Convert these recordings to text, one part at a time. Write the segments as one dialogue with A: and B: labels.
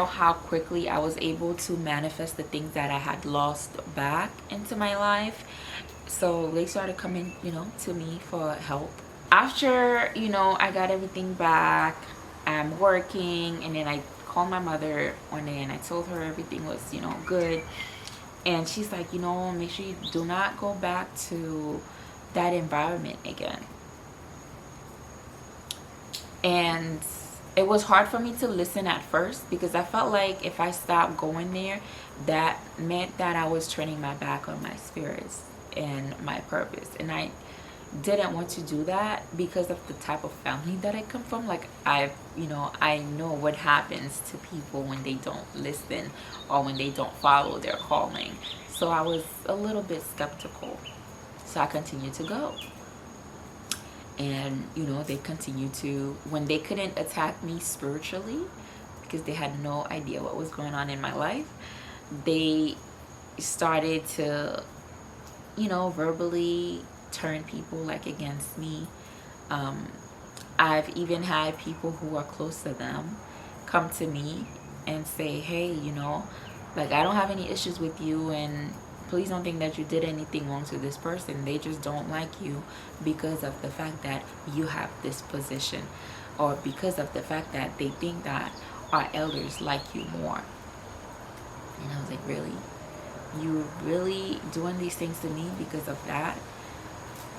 A: show how quickly I was able to manifest the things that I had lost back into my life. So they started coming, to me for help. After, I got everything back, I'm working, and then I called my mother one day and I told her everything was, good. And she's like, make sure you do not go back to that environment again. And it was hard for me to listen at first because I felt like if I stopped going there, that meant that I was turning my back on my spirits and my purpose. And I didn't want to do that because of the type of family that I come from. Like I know what happens to people when they don't listen or when they don't follow their calling. So I was a little bit skeptical. So I continued to go. And they continued to, when they couldn't attack me spiritually because they had no idea what was going on in my life, they started to verbally turn people like against me. I've even had people who are close to them come to me and say, hey, like I don't have any issues with you, and please don't think that you did anything wrong to this person. They just don't like you because of the fact that you have this position, or because of the fact that they think that our elders like you more. And I was like, really? You really doing these things to me because of that?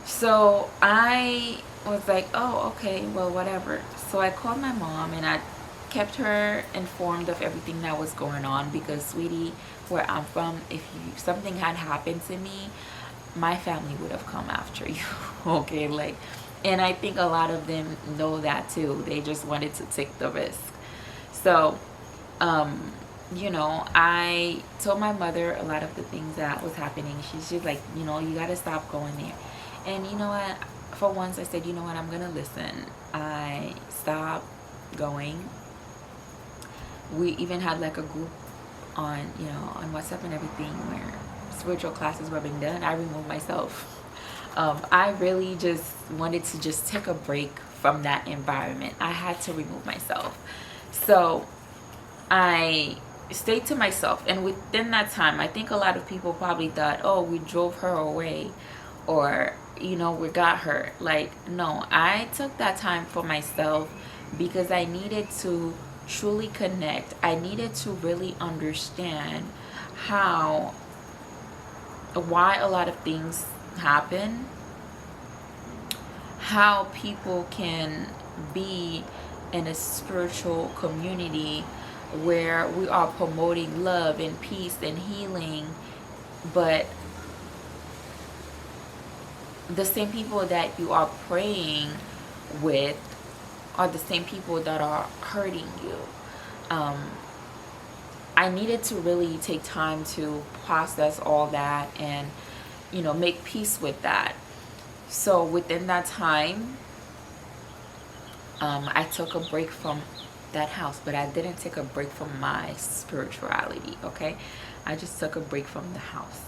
A: So I was like, oh, okay, well, whatever. So I called my mom and I kept her informed of everything that was going on because, sweetie, where I'm from, if something had happened to me, my family would have come after you. Okay, like, and I think a lot of them know that too. They just wanted to take the risk. So I told my mother a lot of the things that was happening. She's just like, you gotta stop going there. And you know what, for once I said, you know what, I'm gonna listen. I stopped going. We even had like a group on on WhatsApp and everything where spiritual classes were being done. I removed myself. I really just wanted to just take a break from that environment. I had to remove myself. So I stayed to myself, and within that time, I think a lot of people probably thought, oh, we drove her away, or we got her. Like, no, I took that time for myself because I needed to truly connect. I needed to really understand why a lot of things happen, how people can be in a spiritual community where we are promoting love and peace and healing, but the same people that you are praying with are the same people that are hurting you. I needed to really take time to process all that and make peace with that. So within that time, I took a break from that house, but I didn't take a break from my spirituality. Okay, I just took a break from the house.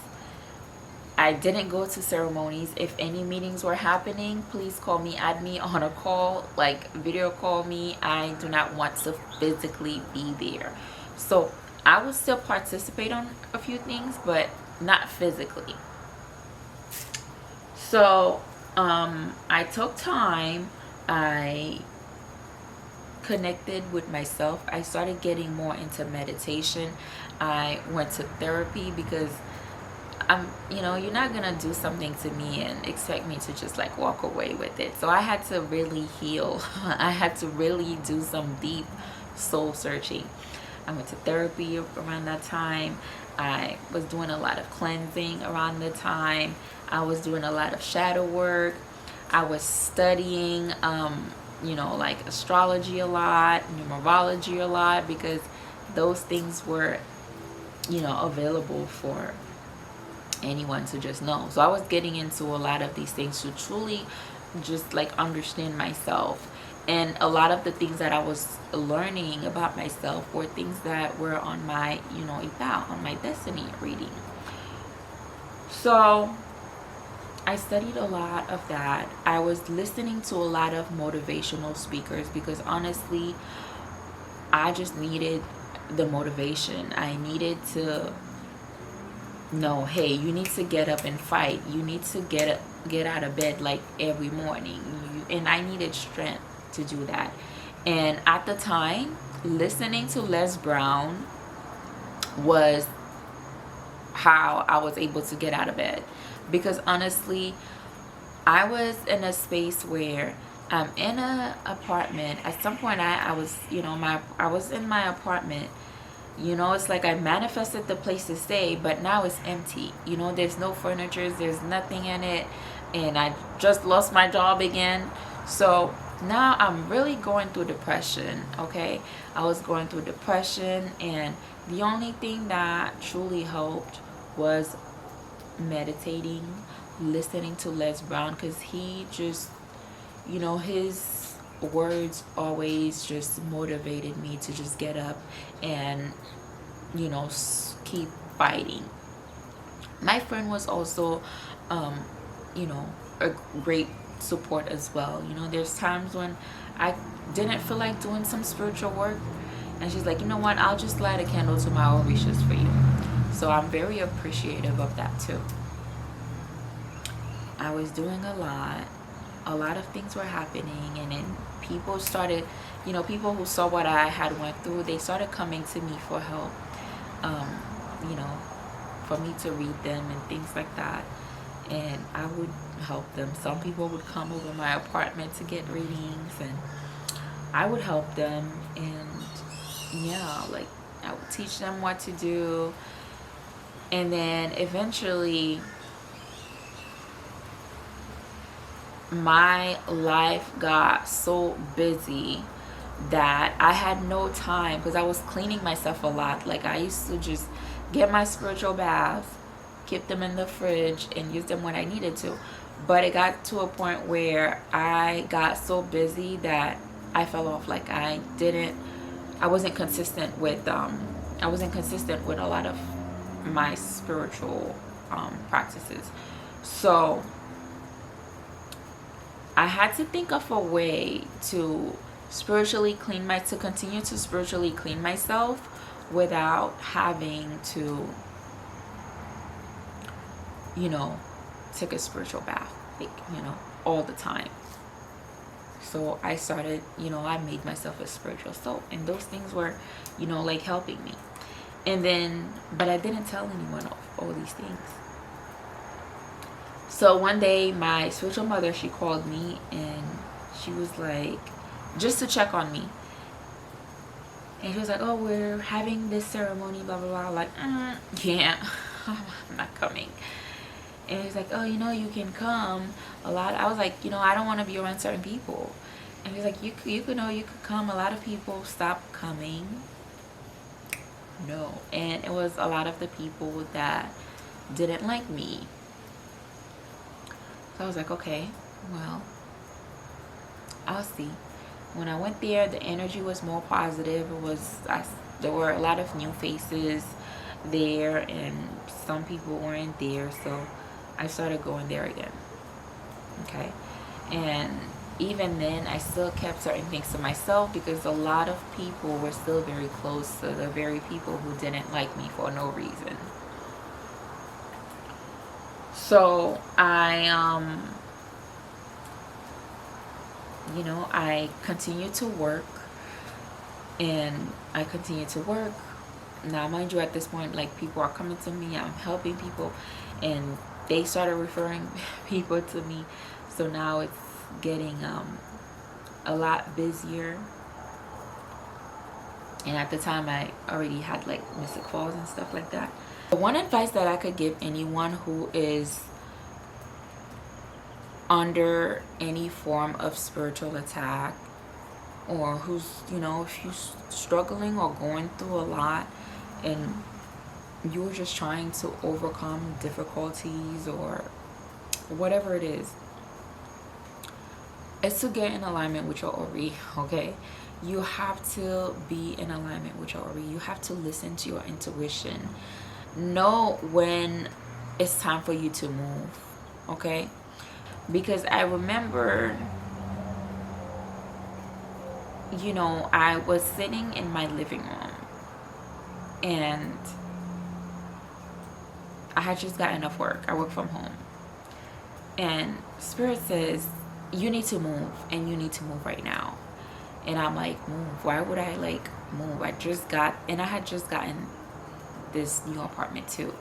A: I didn't go to ceremonies. If any meetings were happening, please call me, add me on a call, like video call me. I do not want to physically be there. So I would still participate on a few things, but not physically. So I took time. I connected with myself. I started getting more into meditation. I went to therapy because you're not gonna do something to me and expect me to just like walk away with it. So I had to really heal. I had to really do some deep soul searching. I went to therapy around that time. I was doing a lot of cleansing around the time. I was doing a lot of shadow work. I was studying like astrology a lot, numerology a lot, because those things were available for anyone to just know. So I was getting into a lot of these things to truly just like understand myself. And a lot of the things that I was learning about myself were things that were on my on my destiny reading. So I studied a lot of that. I was listening to a lot of motivational speakers because honestly, I just needed the motivation. I needed to know, hey, you need to get up and fight. You need to get out of bed like every morning. And I needed strength to do that. And at the time, listening to Les Brown was how I was able to get out of bed. Because honestly, I was in a space where I'm in an apartment. At some point, I was, I was in my apartment. It's like I manifested the place to stay, but now it's empty. There's no furniture, there's nothing in it, and I just lost my job again. So now I'm really going through depression, okay? I was going through depression, and the only thing that truly helped was meditating, listening to Les Brown, because he just, his words always just motivated me to just get up and keep fighting. My friend was also a great support as well. There's times when I didn't feel like doing some spiritual work, and she's like, you know what, I'll just light a candle to my Orishas for you. So I'm very appreciative of that too. I was doing a lot of things were happening, and then people started, people who saw what I had went through, they started coming to me for help, for me to read them and things like that, and I would help them. Some people would come over my apartment to get readings, and I would help them, and I would teach them what to do. And then eventually my life got so busy that I had no time, because I was cleaning myself a lot. Like, I used to just get my spiritual baths, keep them in the fridge, and use them when I needed to. But it got to a point where I got so busy that I fell off. Like, I wasn't consistent with a lot of my spiritual practices. So I had to think of a way to continue to spiritually clean myself without having to, take a spiritual bath, like, all the time. So I started, I made myself a spiritual soap, and those things were, like, helping me. And then, but I didn't tell anyone of all these things. So one day, my spiritual mother, she called me, and she was like, just to check on me. And she was like, oh, we're having this ceremony, blah, blah, blah. Like, yeah, I'm not coming. And he's like, oh, you can come a lot. I was like, I don't want to be around certain people. And he's like, you could come. A lot of people stopped coming. No. And it was a lot of the people that didn't like me. So I was like, okay, well, I'll see. When I went there, the energy was more positive. There were a lot of new faces there, and some people weren't there. So I started going there again. Okay. And even then, I still kept certain things to myself, because a lot of people were still very close to the very people who didn't like me for no reason. So I continued to work, and I continued to work. Now, mind you, at this point, like, people are coming to me, I'm helping people, and they started referring people to me. So now it's getting a lot busier. And at the time, I already had, like, mystic falls and stuff like that. One advice that I could give anyone who is under any form of spiritual attack, or who's, if you're struggling or going through a lot, and you're just trying to overcome difficulties or whatever it is to get in alignment with your Ori, okay? You have to be in alignment with your Ori. You have to listen to your intuition. Know when it's time for you to move, okay? Because I remember, I was sitting in my living room, And I had just gotten off work. I work from home. And Spirit says, you need to move, and you need to move right now. And I'm like, move? Why would I like move? I had just gotten this new apartment too.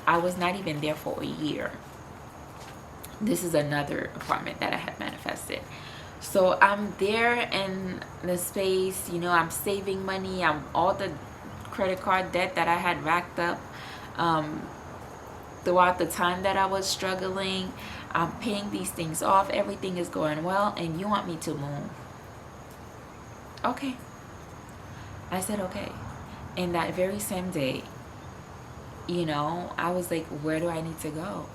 A: I was not even there for a year. This is another apartment that I had manifested. So I'm there in the space, you know, I'm saving money. I'm all the credit card debt that I had racked up throughout the time that I was struggling. I'm paying these things off. Everything is going well, and you want me to move? Okay. I said okay. And that very same day, you know, I was like, where do I need to go?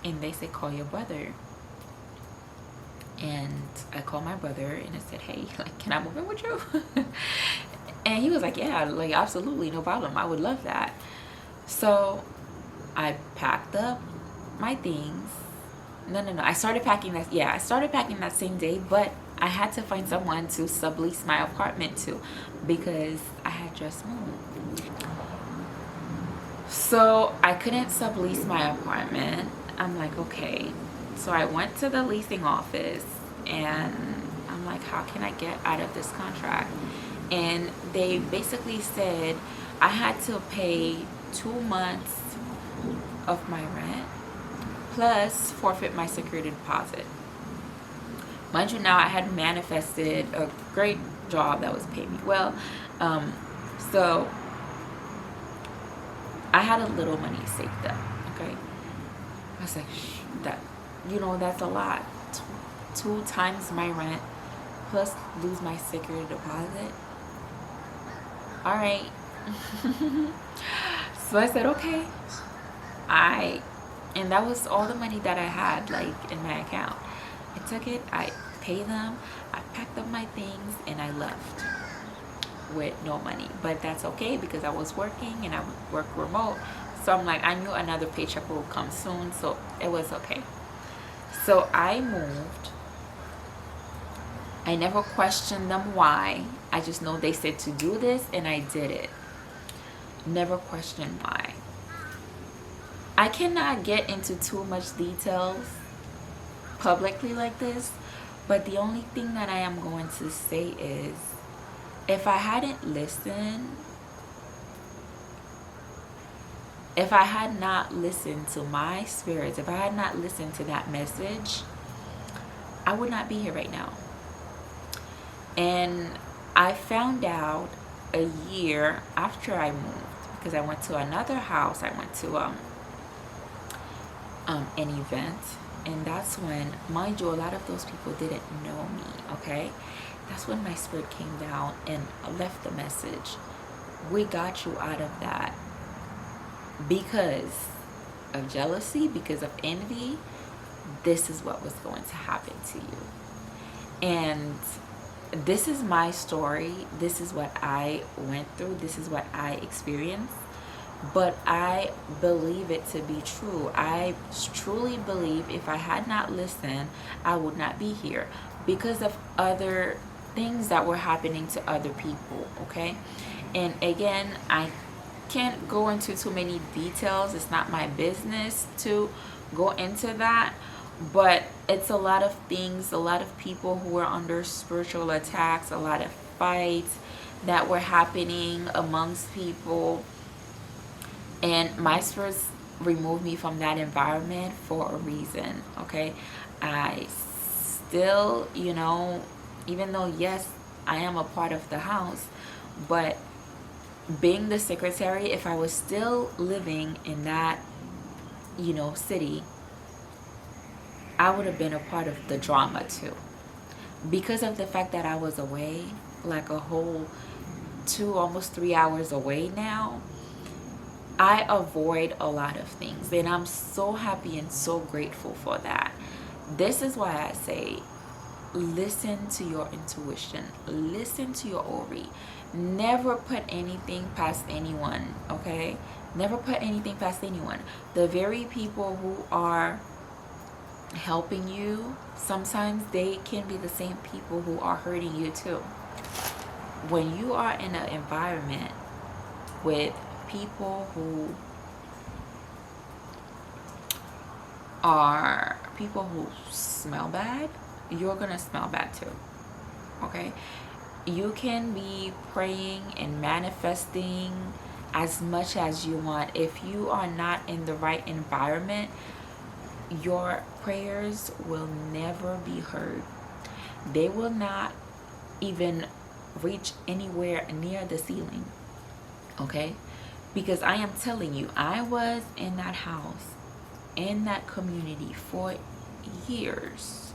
A: And they said, call your brother. And I called my brother and I said, hey, like, can I move in with you? And he was like, yeah, like, absolutely, no problem. I would love that. So I packed up my things. No. I started packing that same day, but I had to find someone to sublease my apartment to because I had just moved. So I couldn't sublease my apartment. I'm like, okay. So I went to the leasing office and I'm like, how can I get out of this contract? And they basically said I had to pay 2 months of my rent plus forfeit my security deposit. Mind you, now I had manifested a great job that was paying me well. So I had a little money saved up, okay? I was like, that's a lot. 2 times my rent plus lose my security deposit. All right. So I said, okay. And that was all the money that I had, like, in my account. I took it, I paid them, I packed up my things, and I left with no money. But that's okay because I was working and I would work remote. So I'm like, I knew another paycheck would come soon, so it was okay. So I moved. I never questioned them why. I just know they said to do this and I did it. Never questioned why. I cannot get into too much details publicly like this, but the only thing that I am going to say is if I hadn't listened, if I had not listened to my spirits, if I had not listened to that message, I would not be here right now. And I found out a year after I moved because I went to another house. I went to an event, and that's when, mind you, a lot of those people didn't know me, okay? That's when my spirit came down and left the message. We got you out of that because of jealousy, because of envy. This is what was going to happen to you. And this is my story. This is what I went through. This is what I experienced. But I believe it to be true. I truly believe if I had not listened, I would not be here because of other things that were happening to other people, okay? And again, I can't go into too many details. It's not my business to go into that. But it's a lot of things, a lot of people who were under spiritual attacks, a lot of fights that were happening amongst people. And my spirits removed me from that environment for a reason, okay? I still, even though, yes, I am a part of the house, but being the secretary, if I was still living in that, city, I would have been a part of the drama too. Because of the fact that I was away, like a whole 2, almost 3 hours away now, I avoid a lot of things, and I'm so happy and so grateful for that. This is why I say, listen to your intuition, listen to your Ori. Never put anything past anyone, okay? Never put anything past anyone. The very people who are helping you, sometimes they can be the same people who are hurting you too. When you are in an environment with people who are people who smell bad, you're gonna smell bad too. Okay? You can be praying and manifesting as much as you want. If you are not in the right environment, your prayers will never be heard. They will not even reach anywhere near the ceiling. Okay? Because I am telling you, I was in that house, in that community for years.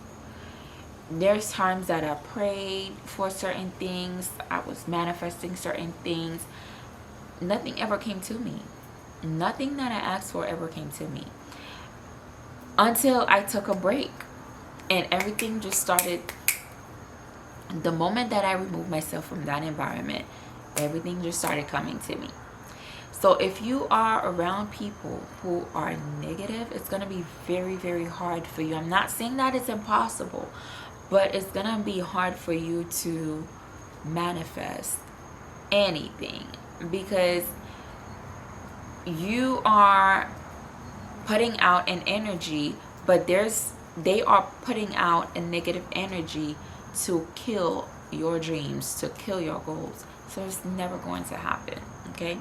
A: There's times that I prayed for certain things, I was manifesting certain things. Nothing ever came to me. Nothing that I asked for ever came to me. Until I took a break and everything just started. The moment that I removed myself from that environment, everything just started coming to me. So if you are around people who are negative, it's going to be very, very hard for you. I'm not saying that it's impossible, but it's going to be hard for you to manifest anything, because you are putting out an energy, but they are putting out a negative energy to kill your dreams, to kill your goals. So it's never going to happen. Okay?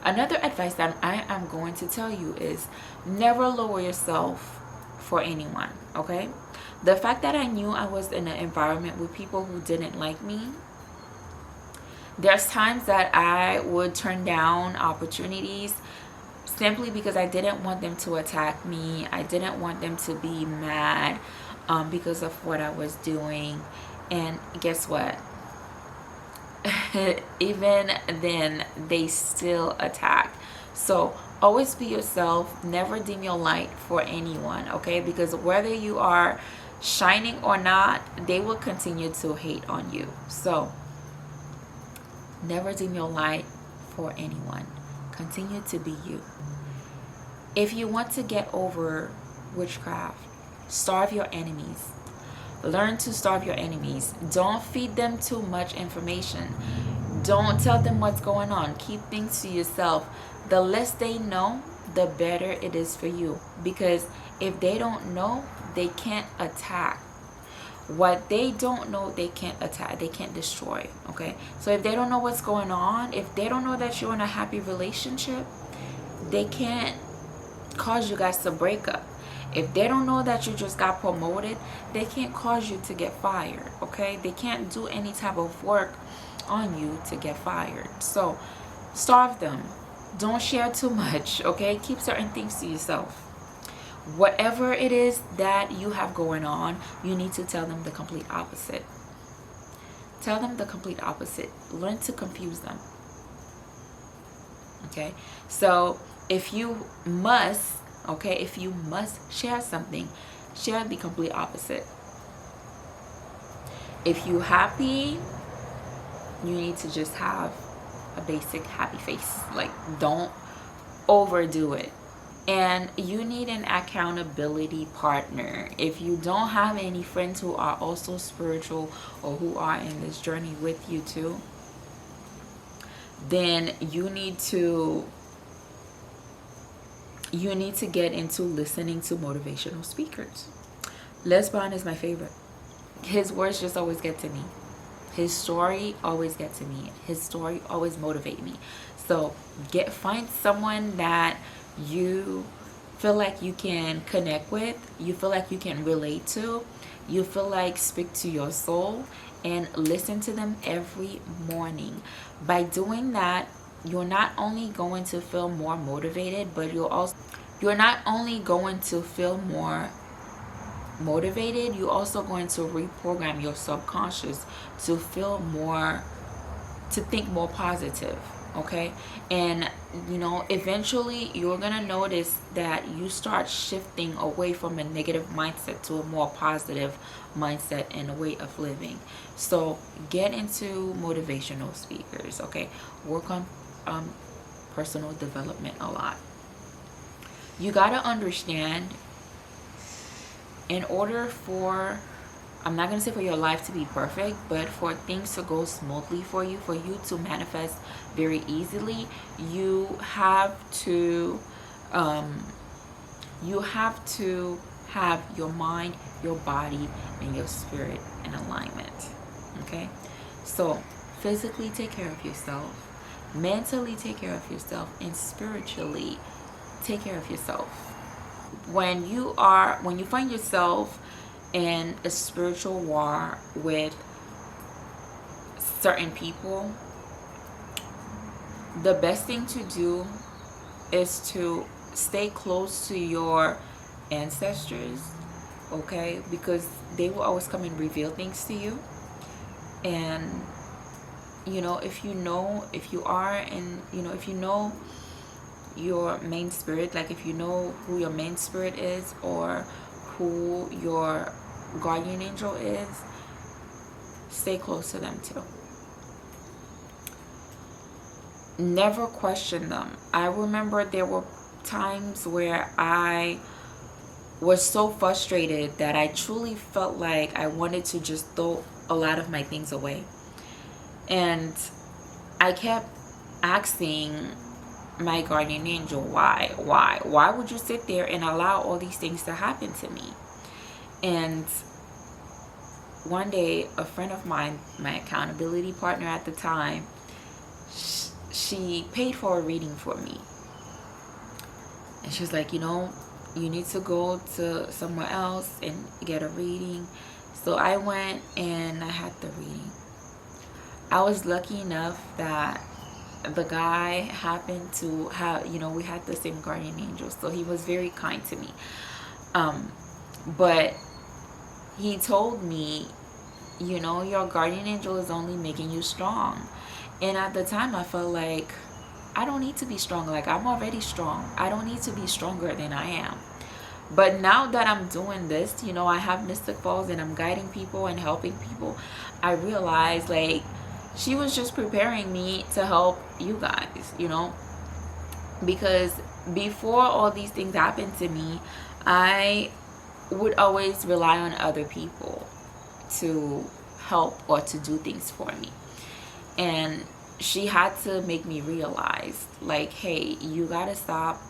A: Another advice that I am going to tell you is never lower yourself for anyone. Okay? The fact that I knew I was in an environment with people who didn't like me, there's times that I would turn down opportunities simply because I didn't want them to attack me. I didn't want them to be mad because of what I was doing. And guess what? Even then, they still attack. So always be yourself. Never dim your light for anyone, okay? Because whether you are shining or not, they will continue to hate on you. So never dim your light for anyone. Continue to be you. If you want to get over witchcraft, starve your enemies. Learn to starve your enemies. Don't feed them too much information. Don't tell them what's going on. Keep things to yourself. The less they know, the better it is for you. Because if they don't know, they can't attack. What they don't know, they can't attack. They can't destroy. Okay? So if they don't know what's going on, if they don't know that you're in a happy relationship, they can't cause you guys to break up. If they don't know that you just got promoted, they can't cause you to get fired. Okay? They can't do any type of work on you to get fired. So starve them. Don't share too much. Okay? Keep certain things to yourself. Whatever it is that you have going on, you need to tell them the complete opposite. Tell them the complete opposite. Learn to confuse them. Okay? So if you must, if you must share something, share the complete opposite. If you're happy, you need to just have a basic happy face. Like, don't overdo it. And you need an accountability partner. If you don't have any friends who are also spiritual or who are in this journey with you too, then you need to get into listening to motivational speakers. Les Brown is my favorite. His words just always get to me. His story always gets to me. His story always motivates me. So find someone that you feel like you can connect with, you feel like you can relate to, you feel like speak to your soul, and listen to them every morning. By doing that, you're not only going to feel more motivated, but you're not only going to feel more motivated, you're also going to reprogram your subconscious to think more positive. Okay? And eventually you're gonna notice that you start shifting away from a negative mindset to a more positive mindset and a way of living. So get into motivational speakers. Okay? Work on personal development a lot. You gotta understand, in order for I'm not going to say for your life to be perfect, but for things to go smoothly for you to manifest very easily, you have to um, have your mind, your body, and your spirit in alignment. Okay? So physically take care of yourself, mentally take care of yourself, and spiritually take care of yourself. When you find yourself in a spiritual war with certain people, the best thing to do is to stay close to your ancestors, okay? Because they will always come and reveal things to you. And if you are and if you know your main spirit, like if you know who your main spirit is or who your guardian angel is, stay close to them too. Never question them. I remember there were times where I was so frustrated that I truly felt like I wanted to just throw a lot of my things away. And I kept asking my guardian angel, why would you sit there and allow all these things to happen to me? And one day, a friend of mine, my accountability partner at the time, she paid for a reading for me. And she was like, you need to go to somewhere else and get a reading. So I went and I had the reading. I was lucky enough that the guy happened to have, we had the same guardian angel, so he was very kind to me. But he told me, your guardian angel is only making you strong. And at the time I felt like I don't need to be strong. Like, I'm already strong. I don't need to be stronger than I am. But now that I'm doing this, I have mystic falls and I'm guiding people and helping people, I realize like she was just preparing me to help you guys, because before all these things happened to me, I would always rely on other people to help or to do things for me. And she had to make me realize, like, hey, you gotta stop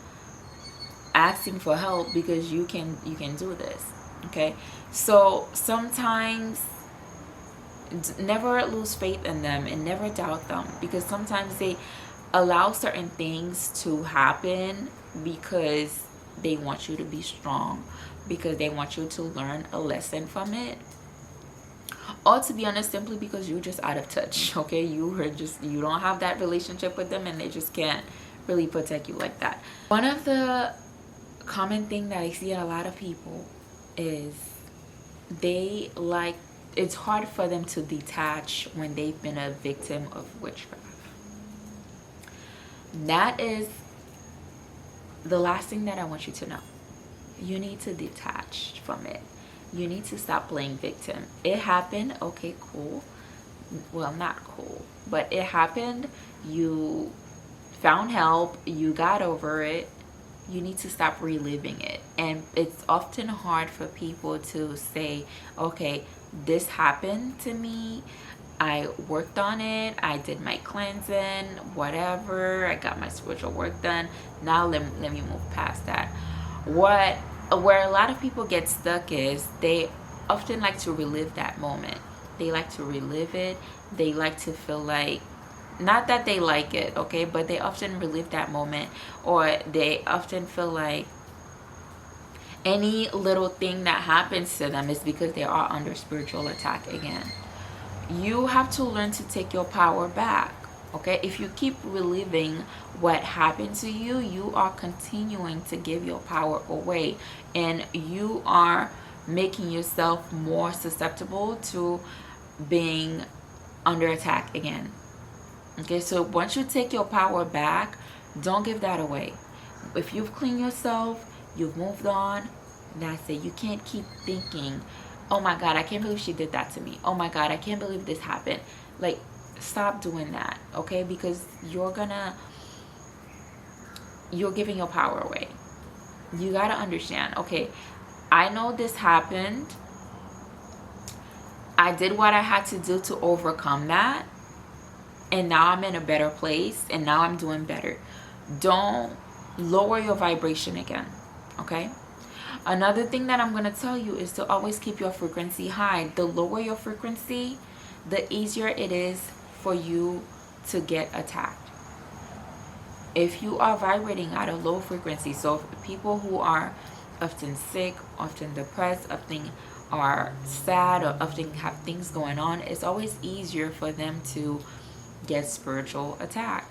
A: asking for help because you can do this. Okay? So sometimes never lose faith in them and never doubt them, because sometimes they allow certain things to happen because they want you to be strong, because they want you to learn a lesson from it, or to be honest, simply because you're just out of touch. Okay, you don't have that relationship with them and they just can't really protect you like that. One of the common thing that I see in a lot of people is it's hard for them to detach when they've been a victim of witchcraft. That is the last thing that I want you to know. You need to detach from it. You need to stop playing victim. It happened, okay, cool. Well, not cool, but it happened. You found help, you got over it. You need to stop reliving it. And it's often hard for people to say, okay, this happened to me, I worked on it, I did my cleansing, whatever, I got my spiritual work done, now let me move past that. Where a lot of people get stuck is they often like to relive that moment. They like to relive it. They like to feel like, not that they like it, okay, but they often relive that moment, or they often feel like any little thing that happens to them is because they are under spiritual attack again. You have to learn to take your power back, okay? If you keep reliving what happened to you, you are continuing to give your power away, and you are making yourself more susceptible to being under attack again. Okay, so once you take your power back, don't give that away. If you've cleaned yourself, you've moved on, that's it. You can't keep thinking, oh my God, I can't believe she did that to me. Oh my God, I can't believe this happened. Like, stop doing that, okay? Because you're giving your power away. You gotta understand, okay, I know this happened, I did what I had to do to overcome that, and now I'm in a better place, and now I'm doing better. Don't lower your vibration again, okay? Another thing that I'm going to tell you is to always keep your frequency high. The lower your frequency, the easier it is for you to get attacked. If you are vibrating at a low frequency, so people who are often sick, often depressed, often are sad, or often have things going on, it's always easier for them to get spiritual attack.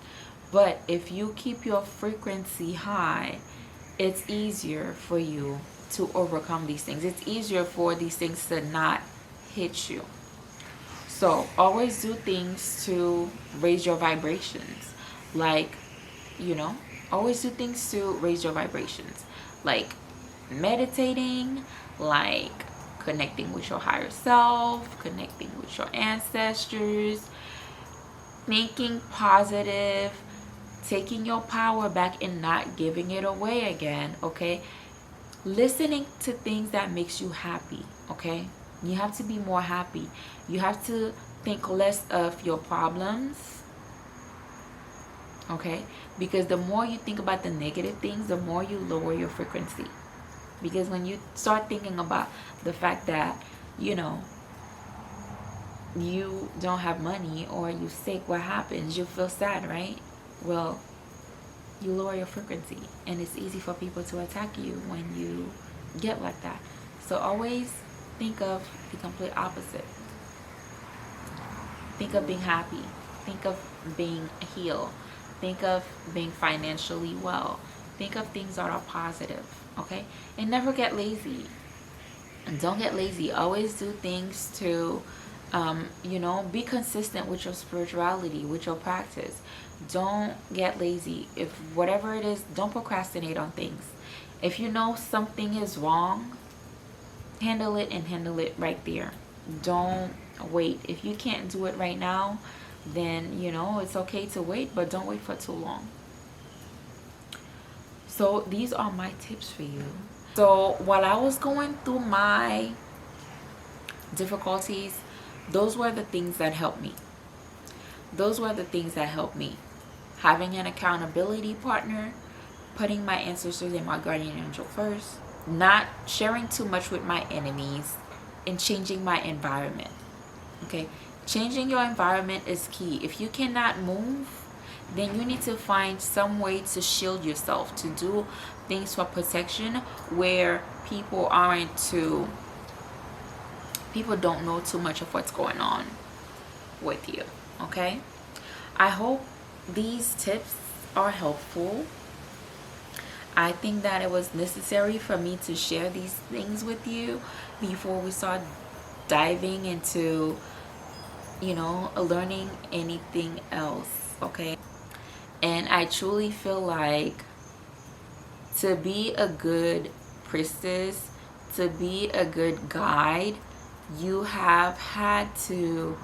A: But if you keep your frequency high, it's easier for you to overcome these things. It's easier for these things to not hit you. So always do things to raise your vibrations. Like, always do things to raise your vibrations. Like meditating, like connecting with your higher self, connecting with your ancestors, thinking positive, taking your power back and not giving it away again, okay? Listening to things that makes you happy, okay? You have to be more happy. You have to think less of your problems, okay? Because the more you think about the negative things, the more you lower your frequency. Because when you start thinking about the fact that, you don't have money, or you're sick, what happens? You feel sad, right? Well, you lower your frequency, and it's easy for people to attack you when you get like that. So always think of the complete opposite. Think of being happy. Think of being healed. Think of being financially well. Think of things that are positive, okay? And never get lazy. And don't get lazy. Always do things to, be consistent with your spirituality, with your practice. Don't get lazy. If whatever it is, don't procrastinate on things. If you know something is wrong, handle it, and handle it right there. Don't wait. If you can't do it right now, then it's okay to wait, but don't wait for too long. So these are my tips for you. So while I was going through my difficulties, those were the things that helped me. Having an accountability partner, putting my ancestors and my guardian angel first, not sharing too much with my enemies, and changing my environment. Okay, changing your environment is key. If you cannot move, then you need to find some way to shield yourself, to do things for protection where people don't know too much of what's going on with you. Okay, I hope these tips are helpful. I think that it was necessary for me to share these things with you before we start diving into learning anything else, okay? And I truly feel like to be a good priestess, to be a good guide, you have had to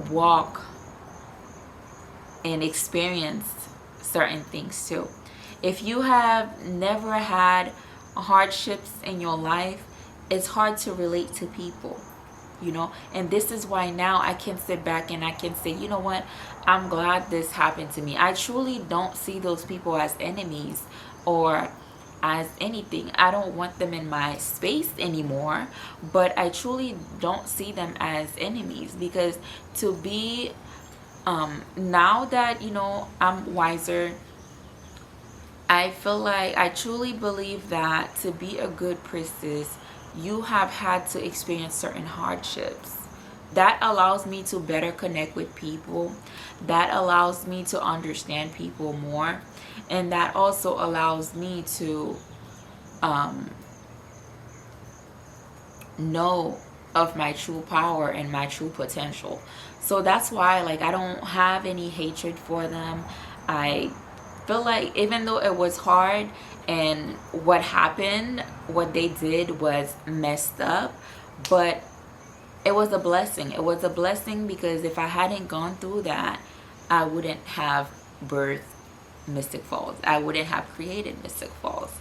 A: walk and experience certain things too. If you have never had hardships in your life, it's hard to relate to people, and this is why now I can sit back and I can say, you know what, I'm glad this happened to me. I truly don't see those people as enemies or as anything. I don't want them in my space anymore, but I truly don't see them as enemies, because to be now that I'm wiser, I feel like I truly believe that to be a good priestess, you have had to experience certain hardships. That allows me to better connect with people. That allows me to understand people more. And that also allows me to know of my true power and my true potential. So that's why I don't have any hatred for them. I feel like even though it was hard and what they did was messed up, but it was a blessing. It was a blessing because if I hadn't gone through that, I wouldn't have birthed Mystic Falls. I wouldn't have created Mystic Falls.